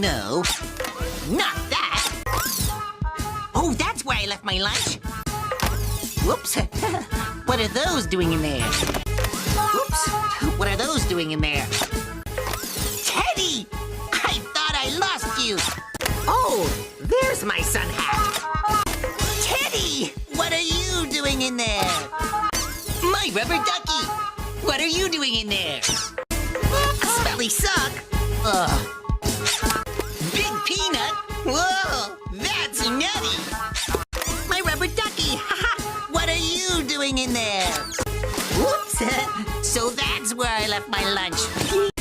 No, not that. Oh, that's where I left my lunch. Whoops. What are those doing in there? Whoops. What are those doing in there? Teddy! I thought I lost you. Oh, there's my sun hat. Teddy! What are you doing in there? My rubber ducky! What are you doing in there? Smelly sock? Ugh. Big peanut? Whoa, that's nutty! My rubber ducky! Haha! What are you doing in there? Whoops! So that's where I left my lunch.